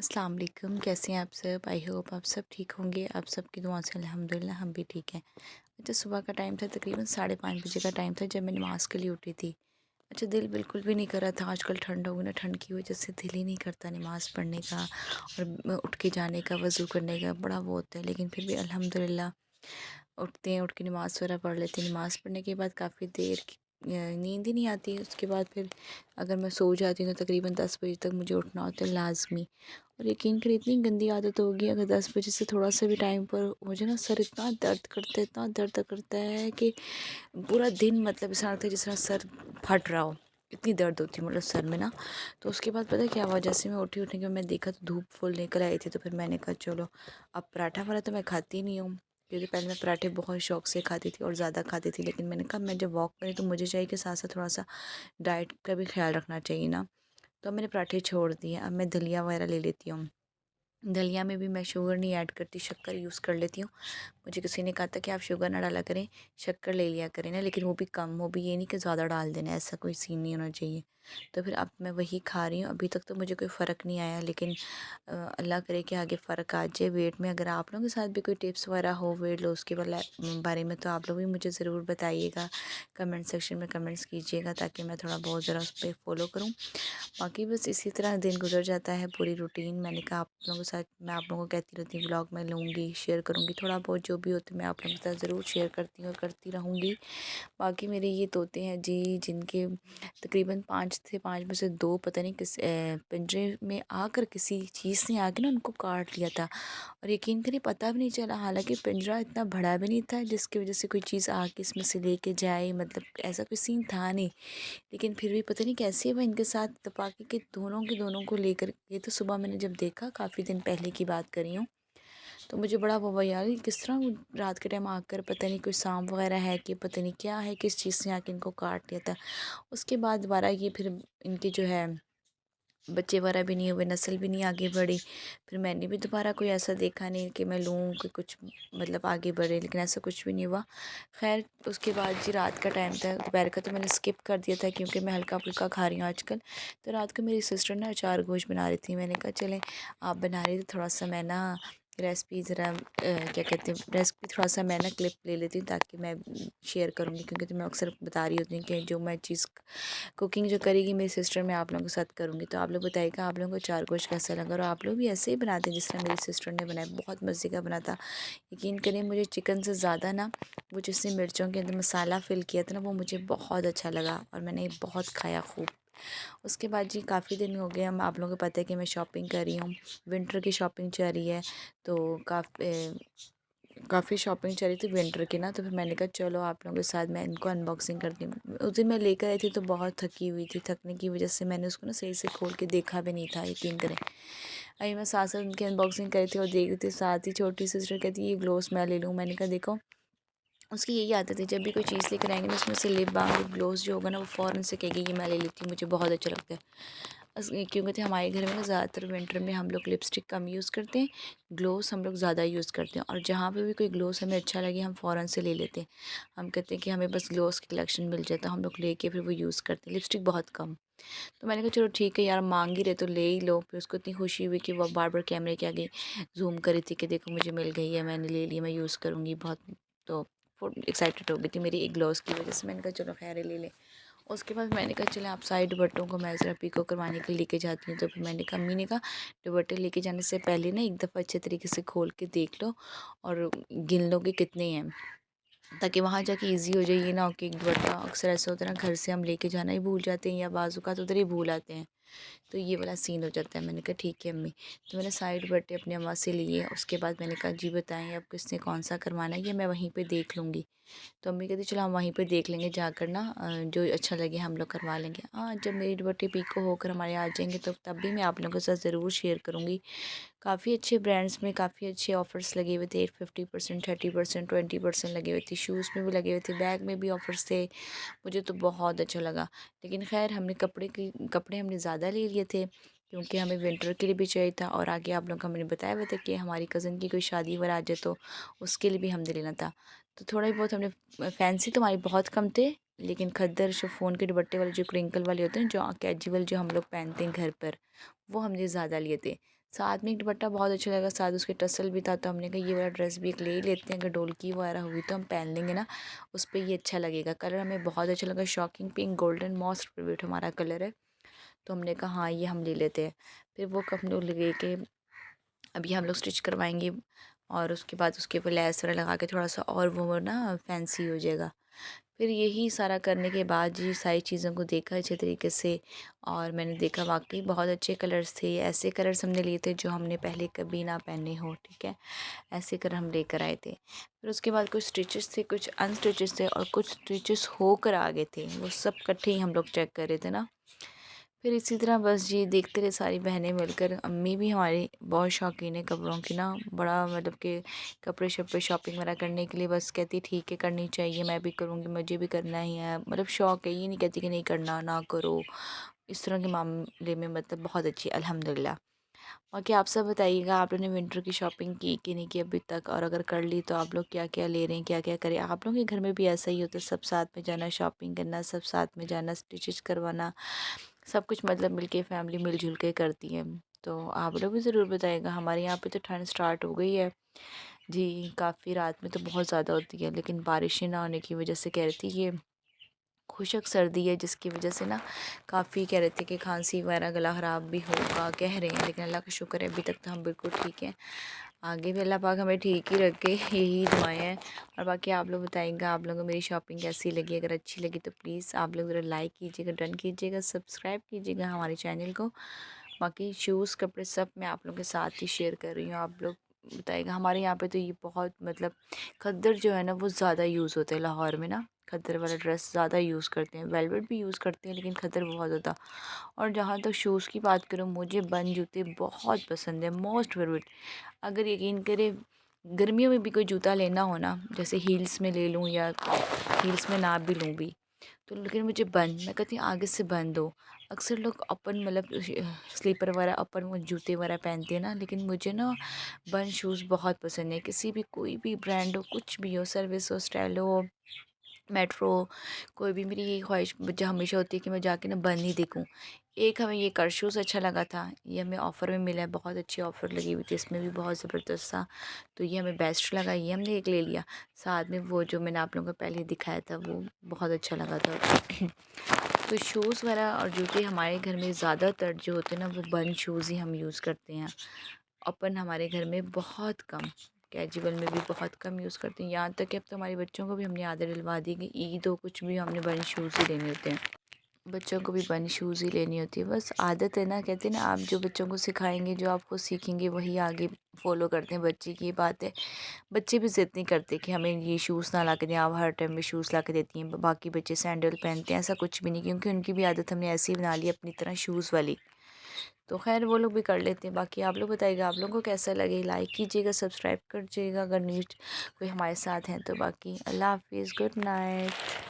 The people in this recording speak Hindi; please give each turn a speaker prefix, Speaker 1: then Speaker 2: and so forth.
Speaker 1: अस्सलाम वालेकुम। कैसे हैं आप सब? आई होप आप सब ठीक होंगे। आप सबकी दुआ से अल्हम्दुलिल्लाह हम भी ठीक हैं। अच्छा, सुबह का टाइम था, तकरीबन 5:30 बजे का टाइम था जब मैं नमाज़ के लिए उठी थी। अच्छा, दिल बिल्कुल भी नहीं कर रहा था। आजकल ठंड हो गई ना, ठंड की वजह से दिल ही नहीं करता नमाज़ पढ़ने का और उठ के जाने का, वज़ू करने का बड़ा वो होता है। लेकिन फिर भी अल्हम्दुलिल्लाह उठते हैं, उठ के नमाज़ वगैरह पढ़ लेते हैं। नमाज़ पढ़ने के बाद काफ़ी देर नींद ही नहीं आती। उसके बाद फिर अगर मैं सो जाती हूँ तो तकरीबन 10 बजे तक मुझे उठना होता है लाज़मी। और यकीन करिए इतनी गंदी आदत हो गई, अगर 10 बजे से थोड़ा सा भी टाइम पर मुझे ना सर इतना दर्द करता है, इतना दर्द करता है कि पूरा दिन मतलब ऐसा लगता है जिस तरह सर फट रहा हो। इतनी दर्द होती है मतलब सर में ना। तो उसके बाद पता है क्या हुआ, जैसे मैं उठी, उठने के बाद मैं देखा तो धूप फुल निकल आई थी। तो फिर मैंने कहा चलो, अब पराठा वरा तो मैं खाती नहीं हूँ, क्योंकि पहले मैं पराठे बहुत शौक से खाती थी और ज़्यादा खाती थी। लेकिन मैंने कहा मैं जब वॉक करी तो मुझे चाहिए कि साथ साथ थोड़ा सा डाइट का भी ख्याल रखना चाहिए ना। तो मैंने पराठे छोड़ दिए। अब मैं दलिया वगैरह ले लेती हूँ। दलिया में भी मैं शुगर नहीं ऐड करती, शक्कर यूज़ कर लेती हूँ। मुझे किसी ने कहा था कि आप शुगर ना डाला करें, शक्कर ले लिया करें ना, लेकिन वो भी कम, वो भी ये नहीं कि ज़्यादा डाल देना, ऐसा कोई सीन नहीं होना चाहिए। तो फिर अब मैं वही खा रही हूँ। अभी तक तो मुझे कोई फ़र्क नहीं आया, लेकिन अल्लाह करे कि आगे फ़र्क आ जाए वेट में। अगर आप लोगों के साथ भी कोई टिप्स वगैरह हो वेट लॉस के बारे में, तो आप लोग भी मुझे ज़रूर बताइएगा। कमेंट सेक्शन में कमेंट्स कीजिएगा ताकि मैं थोड़ा बहुत ज़रा उस पर फ़ॉलो करूँ। बाकी बस इसी तरह दिन गुजर जाता है, पूरी रूटीन। मैंने कहा आप लोगों के साथ, मैं आप लोगों को कहती रहती हूँ ब्लॉग में लूँगी, शेयर करूँगी, थोड़ा बहुत जो भी होता है मैं आप लोगों के साथ ज़रूर शेयर करती हूँ और करती रहूँगी। बाकी मेरे ये तोते हैं जी, जिनके तकरीबन 5 थे, 5 में से 2 पता नहीं किस पिंजरे में आकर किसी चीज़ ने आके ना उनको काट लिया था। और यकीन करिए पता भी नहीं चला, हालाँकि पिंजरा इतना बड़ा भी नहीं था जिसकी वज़ह से कोई चीज़ आके इसमें से लेके जाए, मतलब ऐसा कोई सीन था नहीं। लेकिन फिर भी पता नहीं कैसे हुआ इनके साथ इत्तेफ़ाक़ी के दोनों के दोनों को लेकर, ये तो सुबह मैंने जब देखा, काफ़ी दिन पहले की बात कर रही हूँ, तो मुझे बड़ा वो हुआ, यार ये किस तरह वो रात के टाइम आकर, पता नहीं कोई सांप वग़ैरह है कि पता नहीं क्या है, किस चीज़ से आके इनको काट लिया था। उसके बाद दोबारा ये फिर इनके जो है बच्चे वगैरह भी नहीं हुए, नस्ल भी नहीं आगे बढ़ी। फिर मैंने भी दोबारा कोई ऐसा देखा नहीं कि मैं लूँ कि कुछ मतलब आगे बढ़े, लेकिन ऐसा कुछ भी नहीं हुआ। ख़ैर उसके बाद जी रात का टाइम था, दोपहर का तो मैंने स्किप कर दिया था क्योंकि मैं हल्का-फुल्का खा रही हूँ आजकल। तो रात को मेरी सिस्टर ना अचार गोश्त बना रही थी। मैंने कहा चलें, आप बना रही थी थोड़ा-सा मैं ना रेसिपी ज़रा क्या कहते हैं, रेसिपी थोड़ा-सा मैं ना क्लिप ले लेती हूँ ताकि मैं शेयर करूँगी, क्योंकि तो मैं अक्सर बता रही होती हूँ कि जो मैं चीज़ कुकिंग जो करेगी मेरी सिस्टर, मैं आप लोगों के साथ करूँगी। तो आप लोग बताइएगा आप लोगों को चार गोश्त कैसा लगा, और आप लोग भी ऐसे ही बनाते हैं जिस तरह मेरी सिस्टर ने बनाया, बहुत मज़े का बना था। यकीन करें मुझे चिकन से ज़्यादा ना वो जिसने मिर्चों के अंदर मसाला फ़िल किया था ना, वो मुझे बहुत अच्छा लगा और मैंने बहुत खाया खूब। उसके बाद जी काफ़ी दिन हो गए, हम आप लोगों को पता है कि मैं शॉपिंग कर रही हूँ, विंटर की शॉपिंग चल रही है। तो काफ़ी शॉपिंग चल रही थी विंटर की ना। तो फिर मैंने कहा चलो आप लोगों के साथ मैं इनको अनबॉक्सिंग करती हूँ। उस दिन मैं लेकर आई थी तो बहुत थकी हुई थी, थकने की वजह से मैंने उसको ना सही से खोल के देखा भी नहीं था, यकीन करें। अभी मैं साथ साथ उनकी अनबॉक्सिंग करी थी और देख रही थी, साथ ही छोटी सिस्टर कहती ये ग्लोव्स मैं ले लूँ। मैंने कहा देखो, उसकी यही आदत है, जब भी कोई चीज़ लेकर आएँगे ना उसमें से लिप बाम, लिप ग्लोव्स जो होगा ना वो फ़ौरन से कहेगी ये मैं ले लेती हूँ, मुझे बहुत अच्छा लगता है। क्योंकि थे हमारे घर में ना ज़्यादातर विंटर में हम लोग लिपस्टिक कम यूज़ करते हैं, ग्लोव्स हम लोग ज़्यादा यूज़ करते हैं। और जहाँ पे भी कोई ग्लोव्स हमें अच्छा लगे हम फ़ौरन से ले लेते हैं। हम कहते हैं कि हमें बस ग्लोव्स की कलेक्शन मिल जाए तो हम लोग लेके फिर वो यूज़ करते हैं, लिपस्टिक बहुत कम। तो मैंने कहा चलो ठीक है यार, मांग ही रहे तो ले ही लो। फिर उसको इतनी खुशी हुई कि वो बार बार कैमरे के आगे जूम कर रही थी कि देखो मुझे मिल गई है, मैंने ले ली, मैं यूज़ करूँगी बहुत। तो एक्साइटेड हो गई थी मेरी एक ग्लोव्स की वजह से। मैंने कहा चलो खैर है, ले ले। उसके बाद मैंने कहा चले आप साइड दुपट्टों को मैं ज़रा पिको करवाने के लिए लेके जाती हूँ। तो फिर मैंने कहा, अम्मी ने कहा दुपट्टे लेके जाने से पहले ना एक दफ़ा अच्छे तरीके से खोल के देख लो और गिन लो कि कितने हैं, ताकि वहाँ जाके ईज़ी हो जाए। ये ना हो कि एक दुपट्टा, अक्सर ऐसा होता है ना घर से हम लेके जाना ही भूल जाते हैं या बाज़ू का तो उधर ही भूल आते हैं, तो ये वाला सीन हो जाता है। मैंने कहा ठीक है अम्मी। तो मैंने साइड दुपट्टे अपनी अम्मा से लिए। उसके बाद मैंने कहा जी बताएं अब किसने कौन सा करवाना है, ये मैं वहीं पे देख लूँगी। तो अम्मी कहती चलो हम वहीं पे देख लेंगे जाकर ना, जो अच्छा लगे हम लोग करवा लेंगे। हाँ, जब मेरी दुपट्टे पीको होकर हमारे आ जाएंगे तो तब भी मैं आप लोगों के साथ ज़रूर शेयर करूँगी। काफ़ी अच्छे ब्रांड्स में काफ़ी अच्छे ऑफ़र्स लगे हुए थे, 50%, 30%, 20% लगे हुए थे। शूज़ में भी लगे हुए थे, बैग में भी ऑफ़र्स थे। मुझे तो बहुत अच्छा लगा। लेकिन ख़ैर हमने कपड़े हमने ज़्यादा ले लिए थे क्योंकि हमें विंटर के लिए भी चाहिए था, और आगे आप लोगों को हमने बताया हुआ था कि हमारी कज़न की कोई शादी वगैरह आ जाए तो उसके लिए भी हमने लेना था। तो थोड़ा ही बहुत हमने, फैंसी तो हमारी बहुत कम थे, लेकिन खद्दर शिफॉन के दुपट्टे वाले जो क्रिंकल वाले होते हैं, जो कैजुअल जो हम लोग पहनते हैं घर पर, वो हमने ज़्यादा लिए थे। साथ में एक दुपट्टा बहुत अच्छा लगा, साथ उसके टसल भी था, तो हमने कहा ये वाला ड्रेस भी एक ले ही लेते हैं, अगर ढोलकी वगैरह हुई तो हम पहन लेंगे ना, उस पर ये अच्छा लगेगा। कलर हमें बहुत अच्छा लगा, shocking pink golden most favourite हमारा कलर है, तो हमने कहा हाँ ये हम ले लेते हैं। फिर वो कप लोग ले के अभी हम लोग स्टिच करवाएंगे, और उसके बाद उसके ऊपर लेस वगैरह लगा के थोड़ा सा और वो ना फैंसी हो जाएगा। फिर यही सारा करने के बाद जी सारी चीज़ों को देखा अच्छे तरीके से, और मैंने देखा वाकई बहुत अच्छे कलर्स थे, ऐसे कलर्स हमने लिए थे जो हमने पहले कभी ना पहने हो, ठीक है, ऐसे कलर हम लेकर आए थे। फिर उसके बाद कुछ स्टिचेस थे, कुछ अनस्टिचेस थे, और कुछ स्टिचेस होकर आ गए थे, वो सब इकट्ठे ही हम लोग चेक कर रहे थे ना। फिर इसी तरह बस जी देखते रहे सारी बहनें मिलकर। अम्मी भी हमारी बहुत शौकीन है कपड़ों की ना, बड़ा मतलब कि कपड़े शपड़े शॉपिंग वगैरह करने के लिए बस कहती ठीक है करनी चाहिए, मैं भी करूँगी, मुझे भी करना ही है, मतलब शौक़ है, ये नहीं कहती कि नहीं करना ना करो, इस तरह के मामले में मतलब बहुत अच्छी अल्हम्दुलिल्लाह। बाकी आप सब बताइएगा, आप लोगों ने विंटर की शॉपिंग की कि नहीं की अभी तक, और अगर कर ली तो आप लोग क्या क्या ले रहे हैं, क्या क्या करें। आप लोगों के घर में भी ऐसा ही होता है, सब साथ में जाना शॉपिंग करना, सब साथ में जाना स्टिचेस करवाना, सब कुछ मतलब मिलके फैमिली मिलजुल के करती है। तो आप लोग भी ज़रूर बताइएगा। हमारे यहाँ पे तो ठंड स्टार्ट हो गई है जी, काफ़ी रात में तो बहुत ज़्यादा होती है, लेकिन बारिशें ना होने की वजह से कह रही थी ये खुशक सर्दी है, जिसकी वजह से ना काफ़ी कह रहे थे कि खांसी वगैरह गला ख़राब भी होगा कह रहे हैं, लेकिन अल्लाह का शुक्र है अभी तक तो हम बिल्कुल ठीक हैं। आगे भी अल्लाह पाक हमें ठीक ही रखे, यही दुआएं हैं। और बाकी आप लोग बताइएगा आप लोगों को मेरी शॉपिंग कैसी लगी, अगर अच्छी लगी तो प्लीज़ आप लोग ज़रा लाइक कीजिएगा, डन कीजिएगा, सब्सक्राइब कीजिएगा हमारे चैनल को। बाकी शूज़ कपड़े सब मैं आप लोगों के साथ ही शेयर कर रही हूँ, आप लोग बताइएगा। हमारे यहाँ पे तो ये बहुत मतलब खद्दर जो है ना वो ज़्यादा यूज़ होते हैं लाहौर में ना, खद्दर वाला ड्रेस ज़्यादा यूज़ करते हैं, वेलवेट भी यूज़ करते हैं, लेकिन खद्दर बहुत ज़्यादा। और जहाँ तक शूज़ की बात करूँ, मुझे बन जूते बहुत पसंद है, मोस्ट फेवरेट। अगर यकीन करें गर्मियों में भी कोई जूता लेना हो ना, जैसे हील्स में ले लूँ या हील्स में ना भी लूँ भी, तो लेकिन मुझे बंद, मैं कहती हूँ आगे से बंद हो। अक्सर लोग अपन मतलब स्लीपर वगैरह अपन वो जूते वगैरह पहनते हैं ना, लेकिन मुझे ना बंद शूज़ बहुत पसंद है, किसी भी कोई भी ब्रांड हो, कुछ भी हो, सर्विस हो, स्टाइल हो, मेट्रो, कोई भी, मेरी यही ख्वाहिश मुझे हमेशा होती है कि मैं जाके ना बंद ही देखूँ। एक हमें ये कर्शूज़ अच्छा लगा था, ये हमें ऑफ़र में मिला है, बहुत अच्छी ऑफ़र लगी हुई थी, इसमें भी बहुत ज़बरदस्त था, तो ये हमें बेस्ट लगा, ये हमने एक ले लिया। साथ में वो जो मैंने आप लोगों को पहले दिखाया था वो बहुत अच्छा लगा था। तो शूज़ वगैरह और जूते हमारे घर में ज़्यादातर जो होते हैं ना वो बंद शूज़ ही हम यूज़ करते हैं। अपन हमारे घर में बहुत कम, कैजुअल में भी बहुत कम यूज़ करते हैं, यहाँ तक कि अब तो हमारे बच्चों को भी हमने आदत डलवा दी कि ईद हो कुछ भी हमने बंद शूज़ ही लेने होते हैं, बच्चों को भी बंद शूज़ ही लेनी होती है। बस आदत है ना, कहते हैं ना आप जो बच्चों को सिखाएंगे, जो आप खुद सीखेंगे वही आगे फॉलो करते हैं बच्चे की, ये बात है। बच्चे भी ज़िद नहीं करते कि हमें ये शूज़ ना ला के दें, आप हर टाइम में शूज़ ला के देती हैं, बाकी बच्चे सैंडल पहनते हैं, ऐसा कुछ भी नहीं, क्योंकि उनकी भी आदत हमने ऐसी ही बना ली अपनी तरह शूज़ वाली। तो खैर वो लोग भी कर लेते हैं। बाकी आप लोग बताइएगा आप लोगों को कैसा लगे, लाइक कीजिएगा, सब्सक्राइब कीजिएगा अगर न्यूज कोई हमारे साथ हैं तो। बाकी अल्लाह हाफिज़, गुड नाइट।